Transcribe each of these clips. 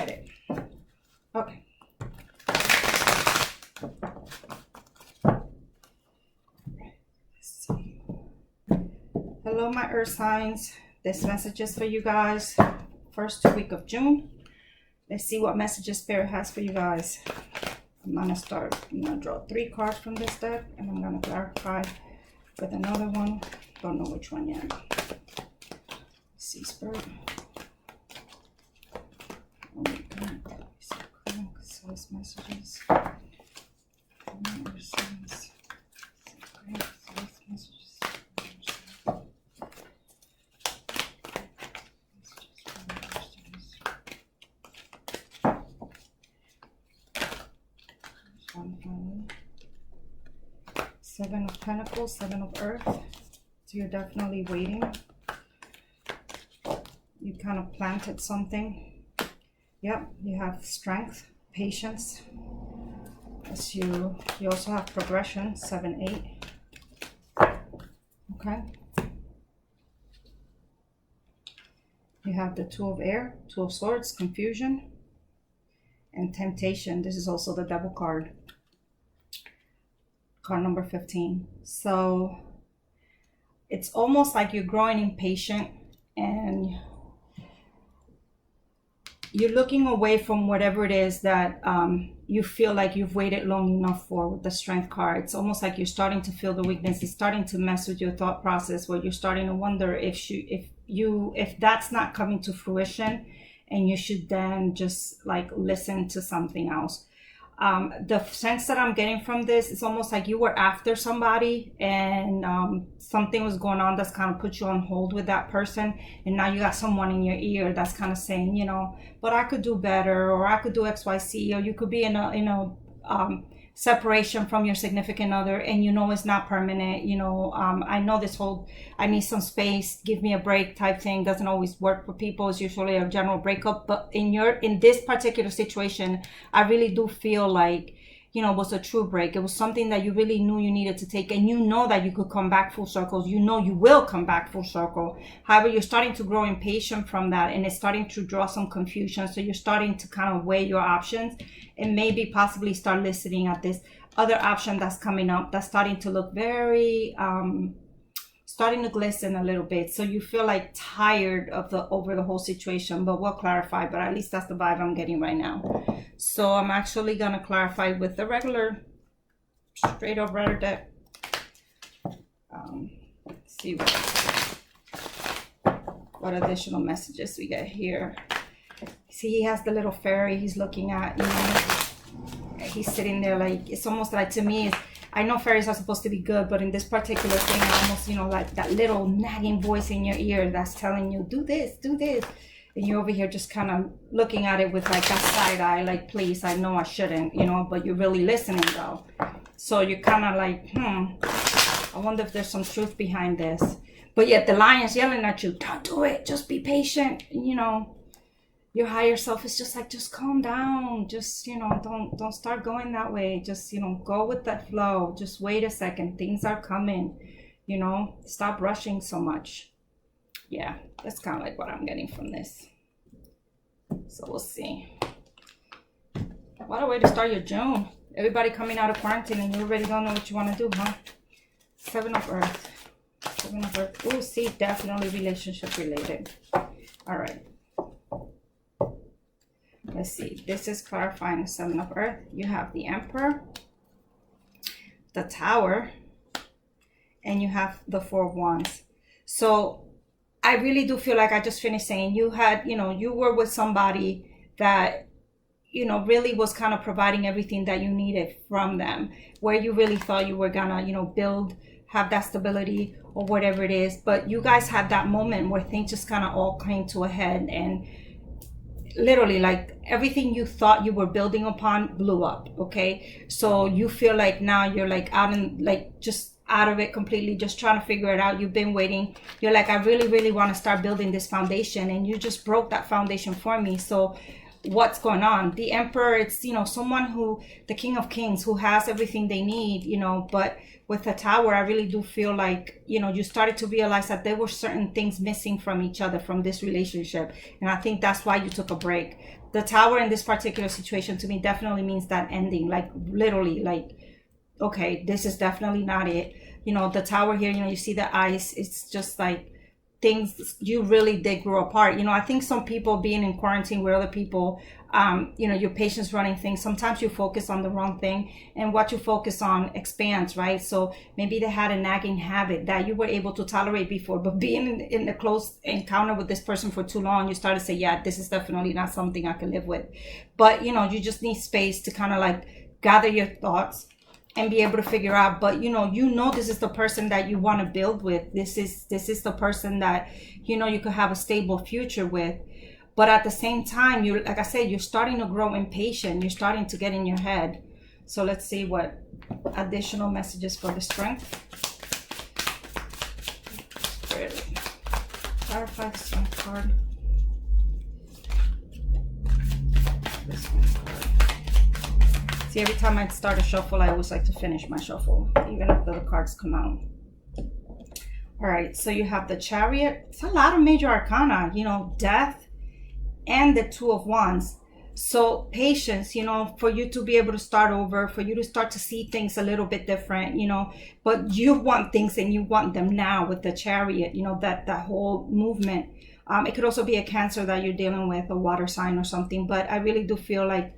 get it. Okay. Let's see. Hello, my earth signs. This message is for you guys. First week of June. Let's see what messages Spirit has for you guys. I'm gonna draw 3 cards from this deck, and I'm gonna clarify with another one. Don't know which one yet. Let's see, Spirit. Oh my God. Concise messages. Messages. 7 of Pentacles, 7 of Earth. So you're definitely waiting. You kind of planted something. Yep, you have strength, patience. As you also have progression, 7, 8. Okay. You have the 2 of Air, 2 of Swords, confusion, and temptation. This is also the Devil card. Card number 15. So it's almost like you're growing impatient and you're looking away from whatever it is that you feel like you've waited long enough for with the Strength card. It's almost like you're starting to feel the weakness. It's starting to mess with your thought process, where you're starting to wonder if that's not coming to fruition, and you should then just like listen to something else. The sense that I'm getting from this, it's almost like you were after somebody and something was going on that's kind of put you on hold with that person, and now you got someone in your ear that's kind of saying, you know, but I could do better, or I could do XYZ, or you could be in a separation from your significant other, and you know it's not permanent. You know, I know this whole I need some space, give me a break type thing doesn't always work for people. It's usually a general breakup, but in this particular situation, I really do feel like, you know, it was a true break. It was something that you really knew you needed to take, and you know that you could come back full circle. You know you will come back full circle. However, you're starting to grow impatient from that, and it's starting to draw some confusion. So you're starting to kind of weigh your options and maybe possibly start listening at this other option that's coming up that's starting to look very starting to glisten a little bit. So you feel like tired of over the whole situation, but we'll clarify. But at least that's the vibe I'm getting right now. So I'm actually gonna clarify with the regular straight up rider deck. Let's see what additional messages we get here. See, he has the little fairy he's looking at, you know. He's sitting there like, it's almost like, to me, I know fairies are supposed to be good, but in this particular thing, I almost, you know, like that little nagging voice in your ear that's telling you, do this, and you're over here just kind of looking at it with like that side eye, like, please, I know I shouldn't, you know, but you're really listening though. So you're kind of like, I wonder if there's some truth behind this. But yet the lion's yelling at you, don't do it, just be patient, you know. Your higher self is just like, just calm down. Just, you know, don't start going that way. Just, you know, go with that flow. Just wait a second. Things are coming, you know, stop rushing so much. Yeah, that's kind of like what I'm getting from this. So we'll see. What a way to start your June. Everybody coming out of quarantine and you already don't know what you want to do, huh? 7 of Earth. 7 of Earth. Oh, see, definitely relationship related. All right. Let's see. This is clarifying the 7 of Earth. You have the Emperor, the Tower, and you have the 4 of Wands. So I really do feel like I just finished saying you had, you know, you were with somebody that, you know, really was kind of providing everything that you needed from them, where you really thought you were gonna, you know, have that stability or whatever it is. But you guys had that moment where things just kind of all came to a head, and literally like everything you thought you were building upon blew up. Okay, so you feel like now you're like just out of it completely, just trying to figure it out. You've been waiting, you're like, I really want to start building this foundation, and you just broke that foundation for me. So what's going on. The Emperor, it's, you know, someone who, the King of Kings, who has everything they need, you know, but with the Tower, I really do feel like, you know, you started to realize that there were certain things missing from each other, from this relationship. And I think that's why you took a break. The Tower in this particular situation to me definitely means that ending, like literally, like, okay, this is definitely not it. You know, the Tower here, you know, you see the ice, it's just like things you really did grow apart. You know, I think some people being in quarantine with other people, you know, your patience running things, sometimes you focus on the wrong thing, and what you focus on expands, right? So maybe they had a nagging habit that you were able to tolerate before, but being in a close encounter with this person for too long, you start to say, yeah, this is definitely not something I can live with. But, you know, you just need space to kind of like gather your thoughts and be able to figure out. But you know this is the person that you want to build with. This is the person that, you know, you could have a stable future with. But at the same time, you, like I said, you're starting to grow impatient. You're starting to get in your head. So let's see what additional messages for the Strength. Clarify the Strength card. This one card. See, every time I start a shuffle, I always like to finish my shuffle, even after the cards come out. All right, so you have the Chariot. It's a lot of major arcana, you know, Death and the Two of Wands. So patience, you know, for you to be able to start over, for you to start to see things a little bit different, you know, but you want things and you want them now with the Chariot, you know, that whole movement. It could also be a Cancer that you're dealing with, a water sign or something, but I really do feel like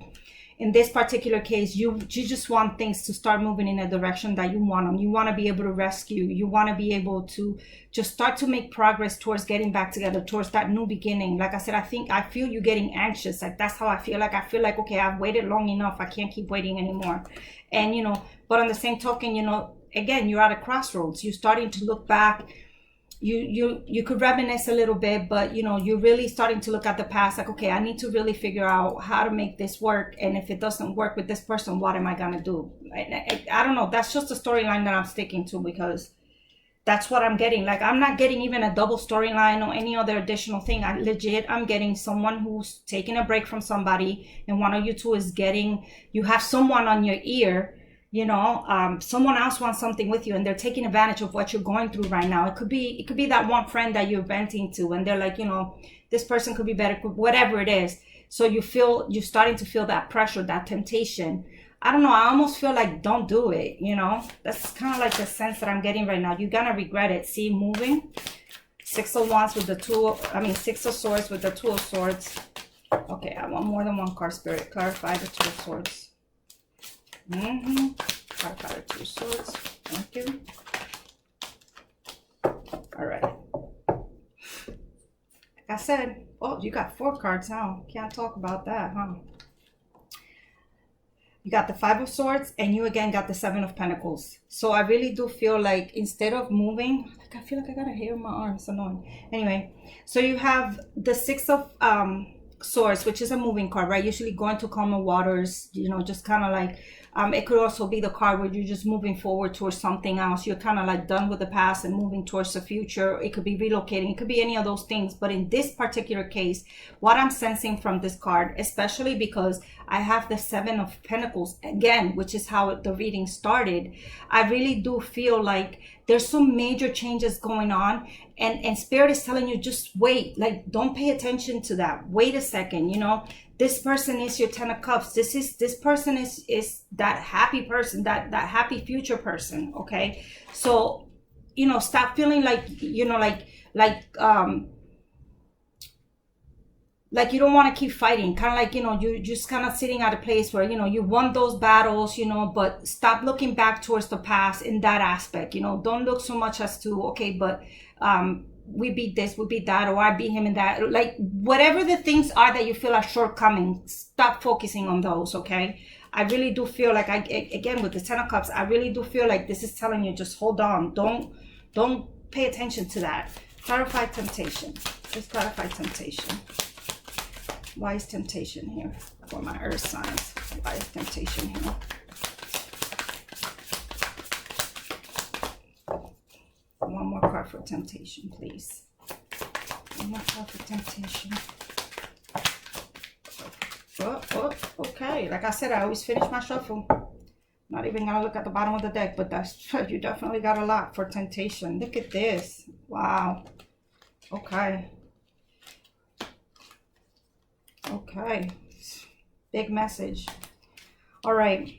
in this particular case, you just want things to start moving in a direction that you want them. You want to be able to rescue. You want to be able to just start to make progress towards getting back together, towards that new beginning. Like I said, I feel you getting anxious. Like that's how I feel. Like I feel like, okay, I've waited long enough. I can't keep waiting anymore. And, you know, but on the same token, you know, again, you're at a crossroads. You're starting to look back. You could reminisce a little bit, but you know, you're really starting to look at the past, like, okay, I need to really figure out how to make this work, and if it doesn't work with this person, what am I gonna do? I don't know, that's just a storyline that I'm sticking to, because that's what I'm getting. Like, I'm not getting even a double storyline or any other additional thing. I'm getting someone who's taking a break from somebody, and one of you two is you have someone on your ear, you know, someone else wants something with you, and they're taking advantage of what you're going through right now. It could be that one friend that you're venting to, and they're like, you know, this person could be better, whatever it is. So you're starting to feel that pressure, that temptation. I don't know, I almost feel like, don't do it, you know. That's kind of like the sense that I'm getting right now. You're gonna regret it. See, moving. Six of Swords with the Two of Swords. Okay, I want more than one card, Spirit. Clarify the Two of Swords. Clarify the Two of Swords. Thank you. All right. Like I said, oh, you got 4 cards now. Can't talk about that, huh? You got the Five of Swords, and you again got the Seven of Pentacles. So I really do feel like, instead of moving, like, I feel like I got a hair in my arm. It's annoying. Anyway, so you have the Six of Swords, which is a moving card, right? Usually going to calmer waters, you know, just kind of like, it could also be the card where you're just moving forward towards something else. You're kind of like done with the past and moving towards the future. It could be relocating. It could be any of those things. But in this particular case, what I'm sensing from this card, especially because I have the Seven of Pentacles again, which is how the reading started, I really do feel like there's some major changes going on, and Spirit is telling you, just wait. Like, don't pay attention to that. Wait a second, you know. This person is your Ten of Cups. This person is that happy person, that happy future person, okay? So, you know, stop feeling like, you know, like you don't want to keep fighting. Kind of like, you know, you just kind of sitting at a place where, you know, you won those battles, you know, but stop looking back towards the past in that aspect. You know, don't look so much as to, okay, but we beat this, we beat that, or I beat him in that. Like, whatever the things are that you feel are shortcomings, stop focusing on those, okay? I really do feel like, again, with the Ten of Cups, I really do feel like this is telling you, just hold on. Don't pay attention to that. Clarify temptation. Just clarify temptation. Why is temptation here for my earth signs? Why is temptation here? One more card for temptation, please. One more card for temptation. Oh, okay. Like I said, I always finish my shuffle. Not even gonna look at the bottom of the deck, but that's, you definitely got a lot for temptation. Look at this. Wow. Okay. Okay. Big message. All right.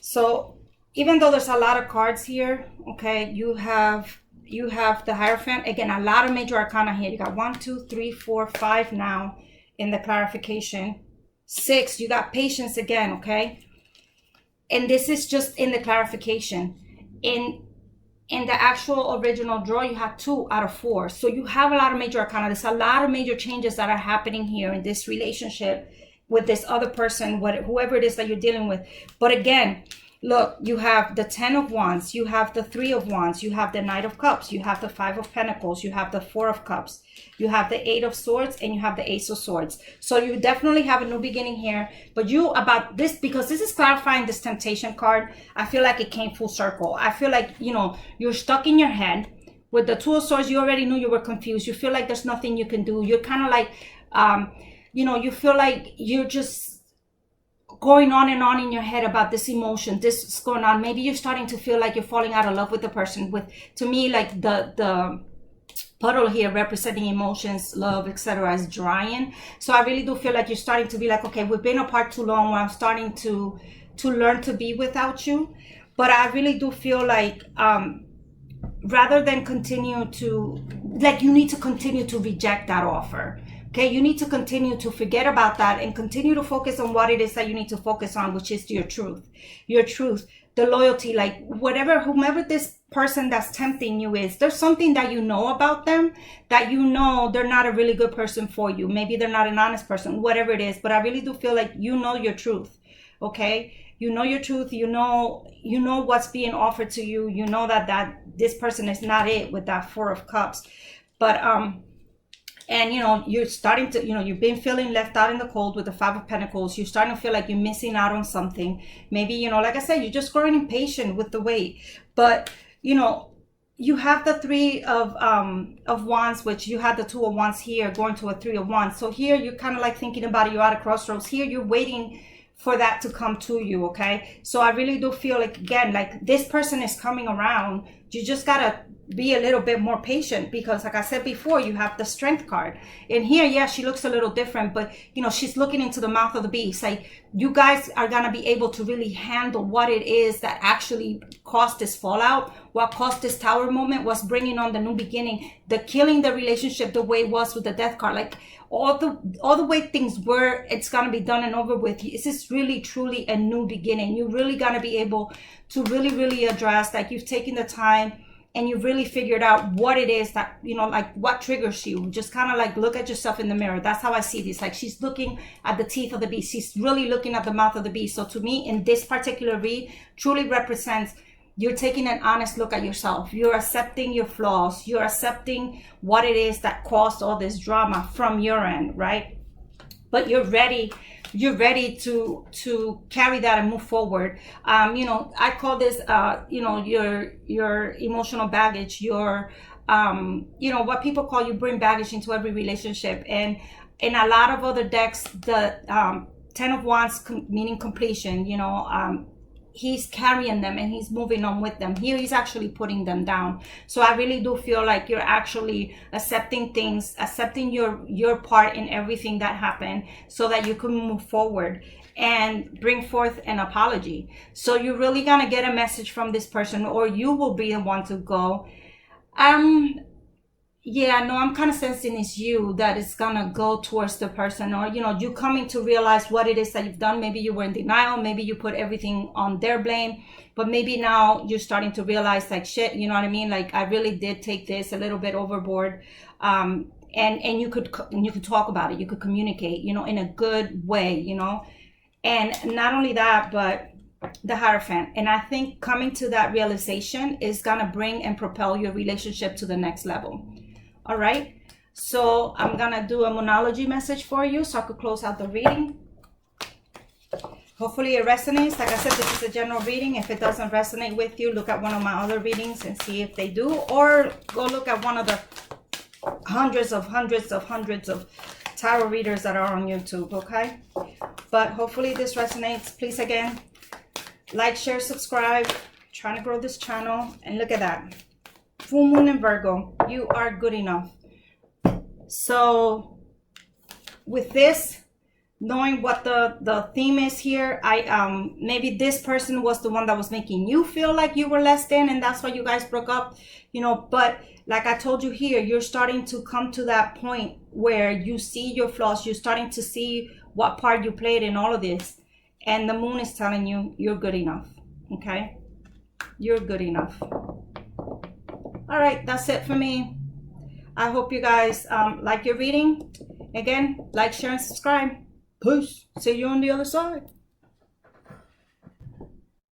So even though there's a lot of cards here, okay, you have the Hierophant. Again, a lot of major arcana here. You got 1, 2, 3, 4, 5 now in the clarification. 6, you got Patience again, okay? And this is just in the clarification. In the actual original draw, you have 2 out of 4. So you have a lot of major arcana. There's a lot of major changes that are happening here in this relationship with this other person, whoever it is that you're dealing with. But again, look, you have the 10 of Wands, you have the 3 of Wands, you have the Knight of Cups, you have the 5 of Pentacles, you have the 4 of Cups, you have the 8 of Swords, and you have the Ace of Swords. So you definitely have a new beginning here. But about this, because this is clarifying this Temptation card, I feel like it came full circle. I feel like, you're stuck in your head. With the 2 of Swords, you already knew you were confused. You feel like there's nothing you can do. You're kind of like, you feel like you're just going on and on in your head about this emotion, this is going on. Maybe you're starting to feel like you're falling out of love with the person. To me, like the puddle here representing emotions, love, etc. is drying. So I really do feel like you're starting to be like, okay, we've been apart too long, where I'm starting to learn to be without you. But I really do feel like rather than continue to, like, you need to continue to reject that offer. Okay, you need to continue to forget about that and continue to focus on what it is that you need to focus on, which is your truth, the loyalty, like whomever this person that's tempting you is, there's something that you know about them that they're not a really good person for you. Maybe they're not an honest person, whatever it is. But I really do feel like you know your truth, okay? You know your truth, you know what's being offered to you. You know that this person is not it with that 4 of Cups. But and you're starting to, you've been feeling left out in the cold with the 5 of Pentacles. You're starting to feel like you're missing out on something. Maybe, like I said, you're just growing impatient with the wait. But you have the 3 of Wands, which you had the 2 of Wands here going to a 3 of Wands. So here you're kind of like thinking about it. You're at a crossroads. Here you're waiting for that to come to you, okay? So I really do feel like, again, like this person is coming around. You just gotta be a little bit more patient, because like I said before, you have the Strength card. And here, yeah, she looks a little different, but she's looking into the mouth of the beast. Like, you guys are gonna be able to really handle what it is that actually caused this fallout. What caused this Tower moment was bringing on the new beginning, the killing the relationship the way it was with the Death card. Like, all the way things were, it's gonna be done and over with. This is really truly a new beginning. You're really gonna be able to really address, like, you've taken the time and you've really figured out what it is that, like, what triggers you. Just kind of like look at yourself in the mirror. That's how I see this. Like, she's looking at the teeth of the beast. She's really looking at the mouth of the beast. So to me, in this particular read, truly represents you're taking an honest look at yourself. You're accepting your flaws. You're accepting what it is that caused all this drama from your end, right? But you're ready to carry that and move forward. I call this your emotional baggage, your what people call, you bring baggage into every relationship. And in a lot of other decks, the 10 of Wands meaning completion, he's carrying them and he's moving on with them. Here he's actually putting them down. So I really do feel like you're actually accepting things, accepting your part in everything that happened, so that you can move forward and bring forth an apology. So you're really gonna get a message from this person, or you will be the one to go, yeah, no, I'm kind of sensing it's you that is gonna go towards the person, or you coming to realize what it is that you've done. Maybe you were in denial, maybe you put everything on their blame, but maybe now you're starting to realize, like, shit, you know what I mean? Like, I really did take this a little bit overboard. And you could talk about it, you could communicate, in a good way, and not only that, but the Hierophant. And I think coming to that realization is gonna bring and propel your relationship to the next level. All right, so I'm gonna do a monology message for you so I could close out the reading. Hopefully it resonates. Like I said, this is a general reading. If it doesn't resonate with you, look at one of my other readings and see if they do, or go look at one of the hundreds of tarot readers that are on YouTube, okay? But hopefully this resonates. Please, again, like, share, subscribe. Trying to grow this channel. And look at that. Full moon in Virgo. You are good enough. So with this, knowing what the theme is here, maybe this person was the one that was making you feel like you were less than, and that's why you guys broke up, you know. But like I told you here, you're starting to come to that point where you see your flaws. You're starting to see what part you played in all of this, and the moon is telling you you're good enough. Okay, you're good enough. All right, that's it for me. I hope you guys like your reading. Again, like, share, and subscribe. Peace. See you on the other side.